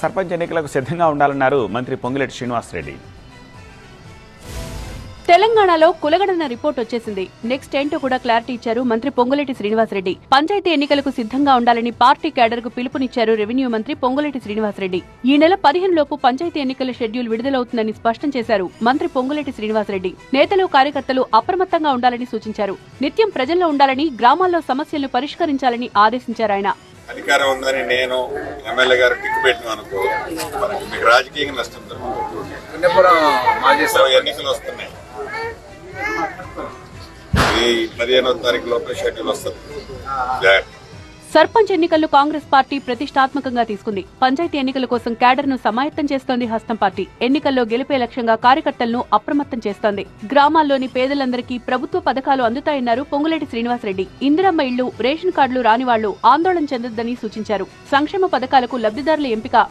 సర్పంచ్ ఎన్నికలకు సిద్ధంగా ఉండాలన్నారు మంత్రి పొంగులేటి శ్రీనివాసరెడ్డి. తెలంగాణలో కులగణన రిపోర్ట్ వచ్చేసింది. నెక్స్ట్ ఏంటో కూడా క్లారిటీ ఇచ్చారు మంత్రి పొంగులేటి శ్రీనివాసరెడ్డి. పంచాయతీ ఎన్నికలకు సిద్ధంగా ఉండాలని పార్టీ క్యాడర్ కు పిలుపునిచ్చారు రెవెన్యూ మంత్రి పొంగులేటి శ్రీనివాసరెడ్డి. ఈ నెల 15 లోపు పంచాయతీ ఎన్నికల షెడ్యూల్ విడుదలవుతుందని స్పష్టం చేశారు మంత్రి పొంగులేటి శ్రీనివాసరెడ్డి. నేతలు కార్యకర్తలు అప్రమత్తంగా ఉండాలని సూచించారు. నిత్యం ప్రజల్లో ఉండాలని, గ్రామాల్లో సమస్యలను పరిష్కరించాలని ఆదేశించారు ఆయన. అధికారం ఉందని నేను ఎమ్మెల్యే గారు టిక్కు పెట్టిన అనుకో మనకి మీకు రాజకీయంగా నష్టం జరుగుతుంది. ఎన్నికలు వస్తున్నాయి, ఈ 15వ తారీఖు లోపల షెడ్యూల్ వస్తుంది. సర్పంచ్ ఎన్నికలను కాంగ్రెస్ పార్టీ ప్రతిష్టాత్మకంగా తీసుకుంది. పంచాయతీ ఎన్నికల కోసం క్యాడర్ ను సమాయత్తం చేస్తోంది హస్తం పార్టీ. ఎన్నికల్లో గెలిపే లక్ష్యంగా కార్యకర్తలను అప్రమత్తం చేస్తోంది. గ్రామాల్లోని పేదలందరికీ ప్రభుత్వ పథకాలు అందుతాయన్నారు పొంగులేటి శ్రీనివాసరెడ్డి. ఇందిరమ్మ ఇళ్లు, రేషన్ కార్డులు రాని వాళ్లు ఆందోళన చెందొద్దని సూచించారు. సంక్షేమ పథకాలకు లబ్ధిదారుల ఎంపిక